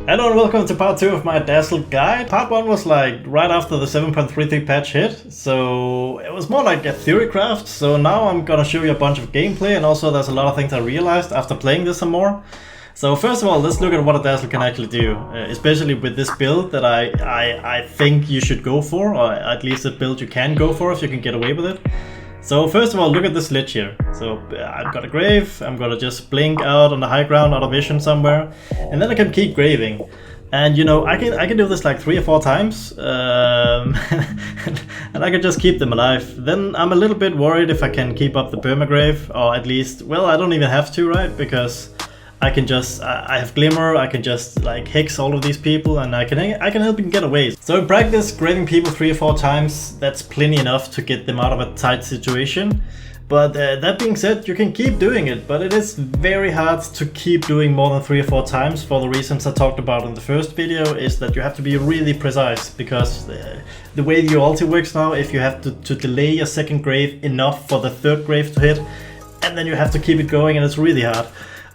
Hello and welcome to part 2 of my Dazzle guide. Part 1 was like right after the 7.33 patch hit, so it was more like a theory craft. So now I'm gonna show you a bunch of gameplay, and also there's a lot of things I realized after playing this some more. So first of all, let's look at what a Dazzle can actually do, especially with this build that I think you should go for, or at least a build you can go for if you can get away with it. So first of all, look at this ledge here. So I've got a grave, I'm gonna just blink out on the high ground out of vision somewhere, and then I can keep graving. And you know, I can do this like 3 or 4 times, and I can just keep them alive. Then I'm a little bit worried if I can keep up the Permagrave, or at least, well, I don't even have to, right? Because I can just, I have Glimmer, I can just like hex all of these people, and I can help them get away. So in practice, graving people 3 or 4 times, that's plenty enough to get them out of a tight situation. But that being said, you can keep doing it, but it is very hard to keep doing more than 3 or 4 times for the reasons I talked about in the first video, is that you have to be really precise, because the way your ulti works now, if you have to delay your second grave enough for the third grave to hit, and then you have to keep it going, and it's really hard.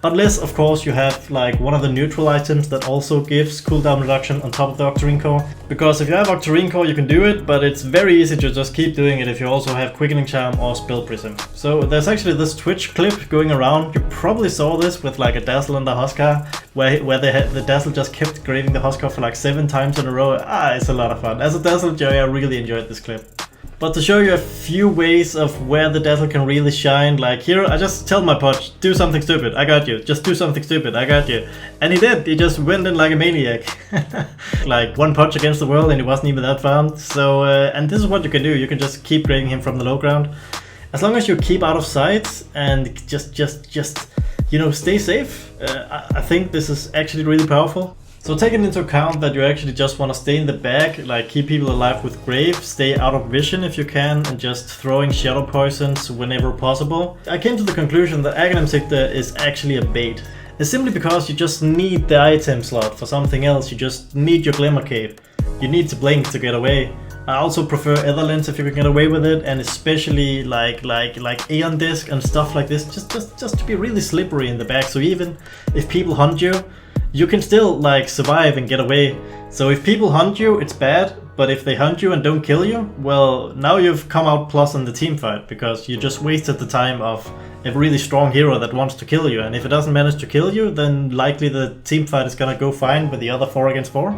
Unless, of course, you have like one of the neutral items that also gives cooldown reduction on top of the Octarine core. Because if you have Octarine core, you can do it, but it's very easy to just keep doing it if you also have Quickening Charm or Spell Prism. So there's actually this Twitch clip going around. You probably saw this with like a Dazzle and the Huskar, where the Dazzle just kept grading the Huskar for like 7 times in a row. It's a lot of fun. As a Dazzle enjoyer, I really enjoyed this clip. But to show you a few ways of where the Dazzle can really shine, like here, I just tell my Podge, do something stupid, I got you. Just do something stupid, I got you. And he did, he just went in like a maniac. Like 1 punch against the world, and he wasn't even that found. So, and this is what you can do, you can just keep grading him from the low ground. As long as you keep out of sight and just you know, stay safe, I think this is actually really powerful. So taking into account that you actually just want to stay in the back, like keep people alive with Grave, stay out of vision if you can, and just throwing shadow poisons whenever possible, I came to the conclusion that Aghanim Scepter is actually a bait. It's simply because you just need the item slot for something else, you just need your Glimmer Cape. You need to blink to get away. I also prefer Etherlens if you can get away with it, and especially like Aeon Disc and stuff like this, just to be really slippery in the back, so even if people hunt you, you can still like survive and get away. So if people hunt you, it's bad, but if they hunt you and don't kill you, well, now you've come out plus in the team fight, because you just wasted the time of a really strong hero that wants to kill you, and if it doesn't manage to kill you, then likely the team fight is gonna go fine with the other 4 against 4.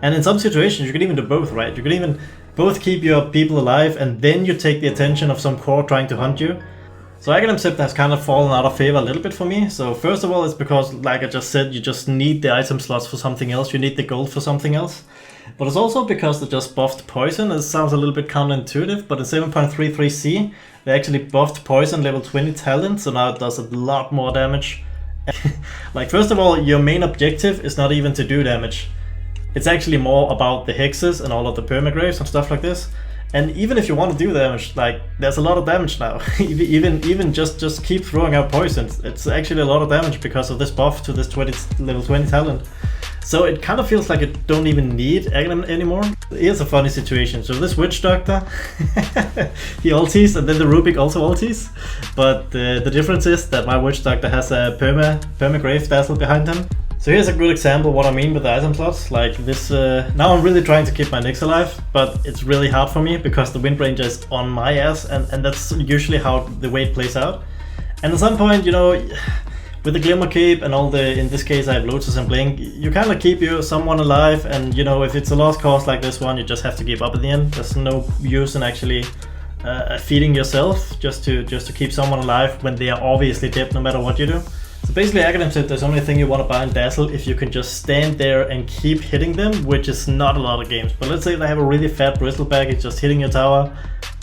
And in some situations you can even do both, right? You can even both keep your people alive, and then you take the attention of some core trying to hunt you. So Aghanim Scepter has kind of fallen out of favor a little bit for me. So first of all, it's because, like I just said, you just need the item slots for something else, you need the gold for something else. But it's also because they just buffed poison. It sounds a little bit counterintuitive, but in 7.33c, they actually buffed poison level 20 talent, so now it does a lot more damage. Like, first of all, your main objective is not even to do damage. It's actually more about the hexes and all of the permagraves and stuff like this. And even if you want to do damage, like, there's a lot of damage now. even just keep throwing out poisons. It's actually a lot of damage because of this buff to this level 20 talent. So it kind of feels like it don't even need Aghanim anymore. Here's a funny situation. So this Witch Doctor, he ultis, and then the Rubik also ultis. But the difference is that my Witch Doctor has a Permagrave Dazzle behind him. So here's a good example of what I mean with the item slots. Like this, now I'm really trying to keep my Nyx alive, but it's really hard for me because the Wind Ranger is on my ass, and that's usually how the weight plays out. And at some point, you know, with the Glimmer Cape and all the, in this case I have Lotus and Blink, you kind of keep someone alive, and you know, if it's a lost cause like this one, you just have to give up at the end. There's no use in actually feeding yourself just to keep someone alive when they are obviously dead no matter what you do. So basically, Aghanim said there's only thing you want to buy in Dazzle if you can just stand there and keep hitting them, which is not a lot of games. But let's say they have a really fat bristleback, it's just hitting your tower,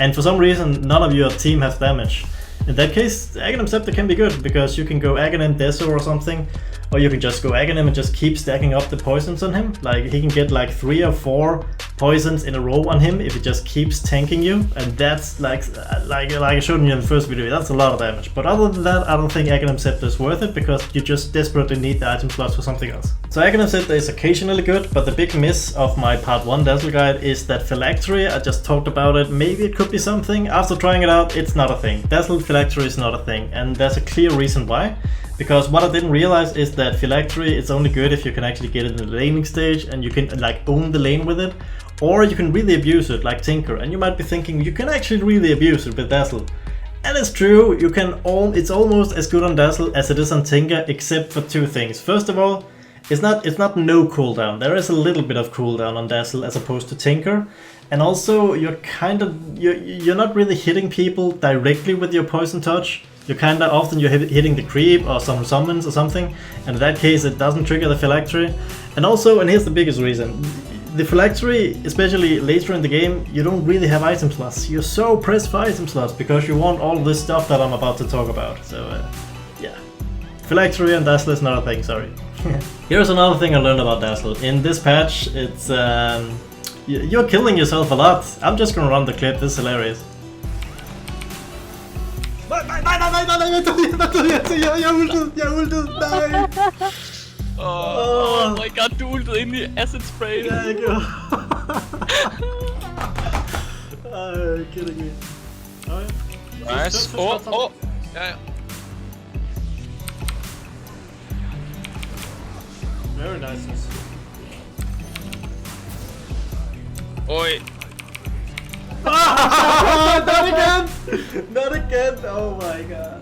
and for some reason none of your team has damage. In that case, Aghanim Scepter can be good, because you can go Aghanim Dazzle or something, or you can just go Aghanim and just keep stacking up the poisons on him. Like, he can get like 3 or 4 poisons in a row on him if he just keeps tanking you, and that's like I showed you in the first video, that's a lot of damage. But other than that, I don't think Aghanim Scepter is worth it, because you just desperately need the item slots for something else. So Aghanim Scepter is occasionally good, but the big miss of my part 1 Dazzle guide is that Phylactery, I just talked about it, maybe it could be something. After trying it out, it's not a thing. Dazzle Phylactery is not a thing, and there's a clear reason why. Because what I didn't realize is that Phylactery is only good if you can actually get it in the laning stage and you can like own the lane with it, or you can really abuse it like Tinker. And you might be thinking you can actually really abuse it with Dazzle. And it's true, you can it's almost as good on Dazzle as it is on Tinker, except for two things. First of all, it's not no cooldown. There is a little bit of cooldown on Dazzle as opposed to Tinker. And also you're not really hitting people directly with your poison touch. You're often hitting the creep or some summons or something, and in that case it doesn't trigger the Phylactery. And also, and here's the biggest reason, the Phylactery, especially later in the game, you don't really have item slots. You're so pressed for item slots because you want all this stuff that I'm about to talk about. So yeah, Phylactery and Dazzle is not a thing, sorry. Here's another thing I learned about Dazzle. In this patch, it's you're killing yourself a lot. I'm just gonna run the clip, this is hilarious. Oh my god, du ultede ind i acid spray. Ja, jeg gjorde. Kidding me. Nice. Oh. Ja. Very nice. Oi. Not again! Not again! Oh my god.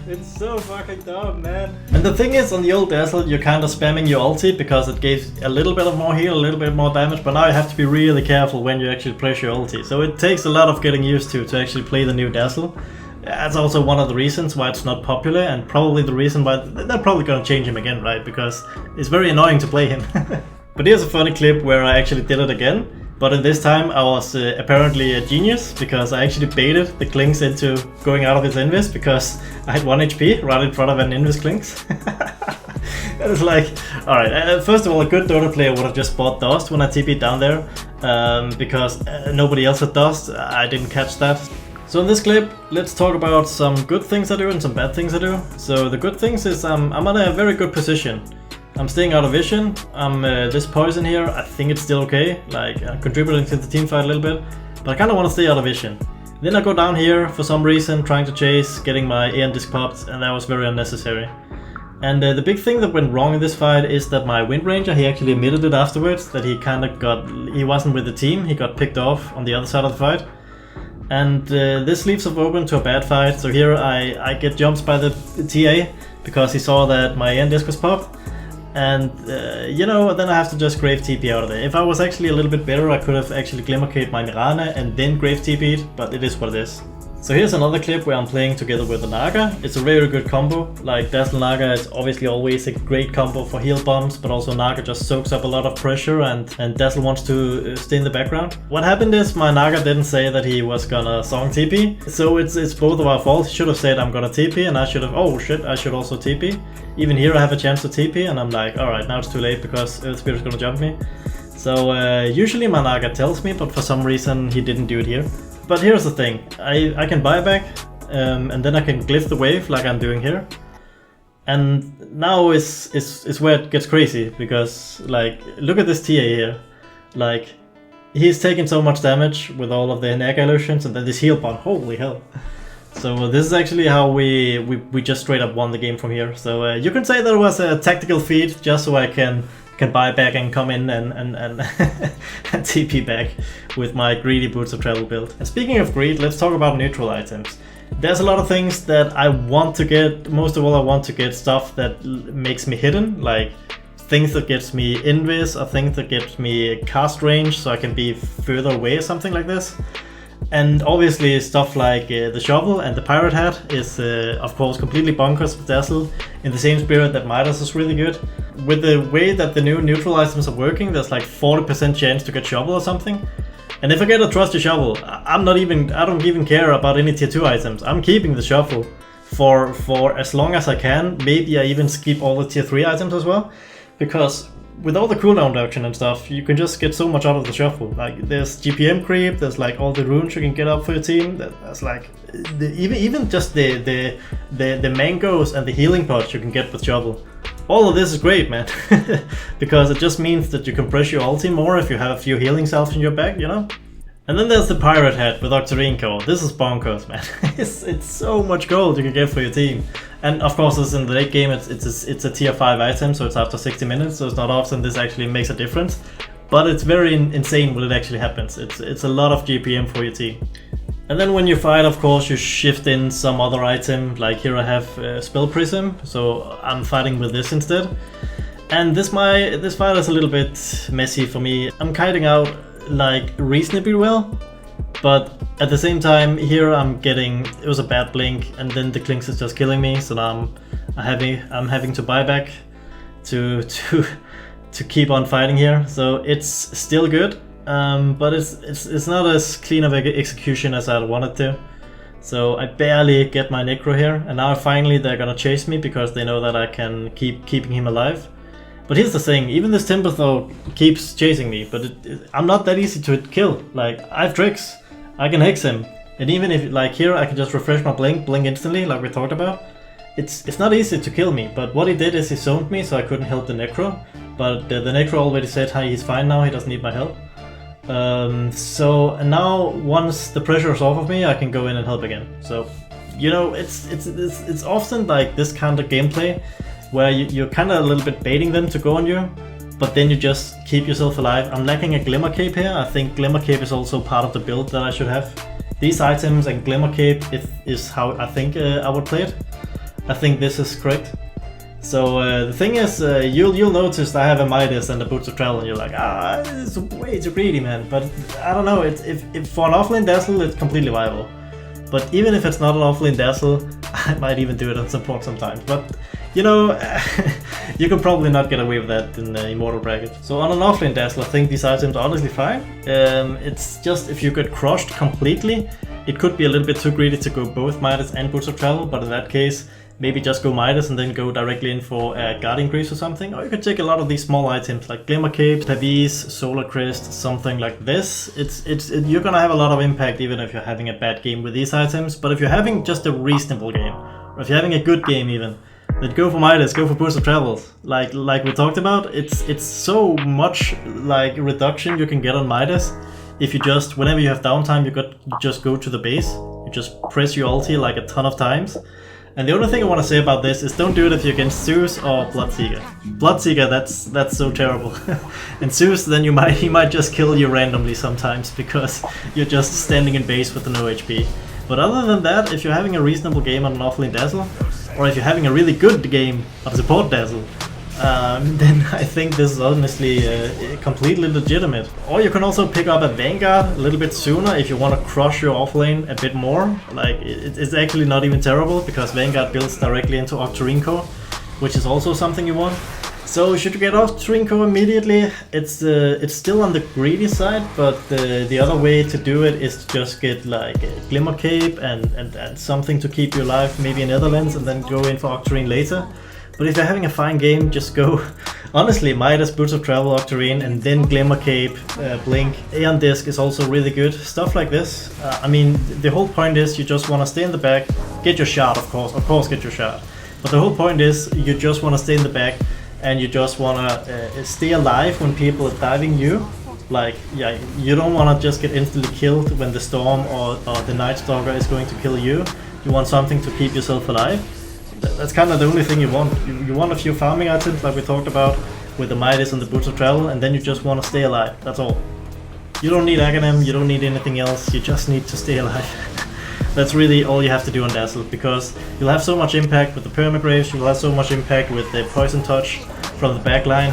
It's so fucking dumb, man. And the thing is, on the old Dazzle, you're kind of spamming your ulti because it gives a little bit of more heal, a little bit more damage, but now you have to be really careful when you actually press your ulti. So it takes a lot of getting used to actually play the new Dazzle. That's also one of the reasons why it's not popular, and probably the reason why they're probably gonna change him again, right? Because it's very annoying to play him. But here's a funny clip where I actually did it again. But in this time I was apparently a genius, because I actually baited the Clinks into going out of his invis because I had 1 HP right in front of an invis Clinks. It was like, alright, first of all, a good Dota player would have just bought Dust when I TP'd down there, because nobody else had Dust. I didn't catch that. So in this clip, let's talk about some good things I do and some bad things I do. So the good things is I'm on a very good position. I'm staying out of vision. I'm this poison here, I think it's still okay, like contributing to the team fight a little bit, but I kind of want to stay out of vision. Then I go down here for some reason, trying to chase, getting my Aeon disc popped, and that was very unnecessary. And the big thing that went wrong in this fight is that my Wind Ranger, he actually admitted it afterwards, that he wasn't with the team, he got picked off on the other side of the fight. And this leaves us open to a bad fight, so here I get jumped by the TA, because he saw that my Aeon disc was popped. And you know, then I have to just Grave TP out of there. If I was actually a little bit better, I could have actually Glimmercade my Mirana and then Grave TP'd, but it is what it is. So here's another clip where I'm playing together with the Naga. It's a very good combo. Like Dazzle Naga is obviously always a great combo for heal bombs, but also Naga just soaks up a lot of pressure and Dazzle wants to stay in the background. What happened is my Naga didn't say that he was gonna song TP, so it's both of our fault. He should have said I'm gonna TP, and I should have, oh shit, I should also TP. Even here I have a chance to TP, and I'm like, alright, now it's too late because Earth Spirit's gonna jump me. So usually my Naga tells me, but for some reason he didn't do it here. But here's the thing, I can buyback, and then I can glyph the wave like I'm doing here. And now is where it gets crazy, because like, look at this TA here. Like, he's taking so much damage with all of the Naga illusions, and then this heal bond, holy hell. So this is actually how we just straight up won the game from here. So you can say that it was a tactical feat, just so I can buy back and come in and TP back with my greedy Boots of Travel build. And speaking of greed, let's talk about neutral items. There's a lot of things that I want to get. Most of all, I want to get stuff that makes me hidden, like things that gets me invis or things that gets me cast range so I can be further away or something like this. And obviously stuff like the shovel and the pirate hat is of course completely bonkers with Dazzle, in the same spirit that Midas is really good. With the way that the new neutral items are working, there's like 40% chance to get shovel or something. And if I get a trusty shovel, I don't even care about any tier 2 items. I'm keeping the shovel for as long as I can. Maybe I even skip all the tier 3 items as well, because with all the cooldown reduction and stuff, you can just get so much out of the shuffle. Like, there's GPM creep, there's like all the runes you can get up for your team. That's like even just the mangoes and the healing pots you can get with shuffle. All of this is great, man, because it just means that you can press your ulti more if you have a few healing cells in your bag, you know. And then there's the pirate hat with Octarine core. This is bonkers, man. it's so much gold you can get for your team. And of course, it's in the late game. It's a tier 5 item, so it's after 60 minutes. So it's not often this actually makes a difference. But it's very insane when it actually happens. It's a lot of GPM for your team. And then when you fight, of course, you shift in some other item. Like here I have Spell Prism, so I'm fighting with this instead. And this fight is a little bit messy for me. I'm kiting out like reasonably well, but at the same time here I'm getting, it was a bad blink, and then the Clinks is just killing me, so now I'm having to buy back to keep on fighting here. So it's still good, but it's not as clean of an execution as I wanted to. So I barely get my Necro here, and now finally they're gonna chase me because they know that I can keep keeping him alive. But here's the thing, even this Timber Throw keeps chasing me, but I'm not that easy to kill. Like, I have tricks, I can hex him. And even if, like here, I can just refresh my blink instantly, like we talked about. It's not easy to kill me, but what he did is he zoned me, so I couldn't help the Necro. But the Necro already said, hi, he's fine now, he doesn't need my help. So now, once the pressure is off of me, I can go in and help again. So, you know, it's often like this kind of gameplay, where you're kind of a little bit baiting them to go on you, but then you just keep yourself alive. I'm lacking a Glimmer Cape here. I think Glimmer Cape is also part of the build that I should have. These items and Glimmer Cape is how I think I would play it. I think this is correct. So the thing is, you'll notice I have a Midas and the Boots of Travel, and you're like, it's way too greedy, man. But I don't know, if for an offlane Dazzle, it's completely viable. But even if it's not an offlane Dazzle, I might even do it on support sometimes. But you know, you can probably not get away with that in the Immortal bracket. So on an offlane Dazzle, I think these items are honestly fine. It's just if you get crushed completely, it could be a little bit too greedy to go both Midas and Boots of Travel, but in that case, maybe just go Midas and then go directly in for a Guard Increase or something. Or you could take a lot of these small items like Glimmer Cape, Pavis, Solar Crest, something like this. You're gonna have a lot of impact even if you're having a bad game with these items, but if you're having just a reasonable game, or if you're having a good game even, then go for Midas, go for Boost of Travels. Like we talked about, it's so much like reduction you can get on Midas. If you just, whenever you have downtime, you just go to the base. You just press your ulti like a ton of times. And the only thing I want to say about this is don't do it if you're against Zeus or Bloodseeker. Bloodseeker, that's so terrible. And Zeus, then he might just kill you randomly sometimes because you're just standing in base with no HP. But other than that, if you're having a reasonable game on an offlane Dazzle, or if you're having a really good game on support Dazzle, then I think this is honestly completely legitimate. Or you can also pick up a Vanguard a little bit sooner if you want to crush your offlane a bit more. Like, it's actually not even terrible, because Vanguard builds directly into Octarine core, which is also something you want. So should you get Octarine core immediately? It's still on the greedy side, but the other way to do it is to just get like a Glimmer Cape and something to keep you alive, maybe a Netherlands, and then go in for Octarine later. But if you're having a fine game, just go, honestly, Midas, Boots of Travel, Octarine, and then Glimmer Cape, Blink. Aeon Disc is also really good, stuff like this. I mean, the whole point is you just want to stay in the back, get your shot, of course get your shot. But the whole point is you just want to stay in the back, and you just want to stay alive when people are diving you. Like, yeah, you don't want to just get instantly killed when the Storm or the Night Stalker is going to kill you. You want something to keep yourself alive. That's kind of the only thing you want. You want a few farming items like we talked about with the Midas and the Boots of Travel, and then you just want to stay alive. That's all. You don't need Aghanim, you don't need anything else, you just need to stay alive. That's really all you have to do on Dazzle, because you'll have so much impact with the Permagraves, you'll have so much impact with the Poison Touch from the backline.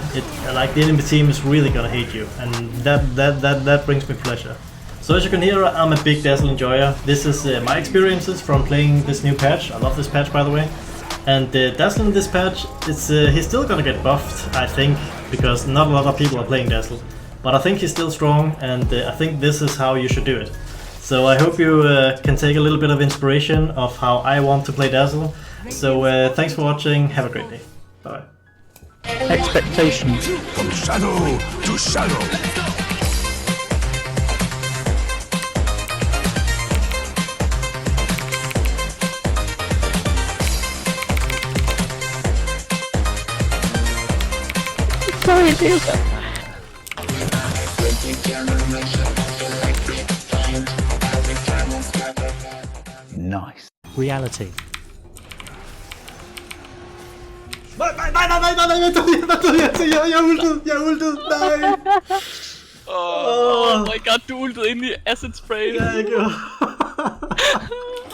Like, the enemy team is really gonna hate you, and that brings me pleasure. So as you can hear, I'm a big Dazzle enjoyer. This is my experiences from playing this new patch. I love this patch, by the way. And Dazzle in this patch, he's still gonna get buffed, I think, because not a lot of people are playing Dazzle. But I think he's still strong, and I think this is how you should do it. So I hope you can take a little bit of inspiration of how I want to play Dazzle. So thanks for watching, have a great day. Bye. Expectations. From shadow to shadow. Sorry, dude. Nice. Reality. Nej, jeg ultede, nej. Oh my god, du ultede ind i acid spray. Ja, jeg gjorde.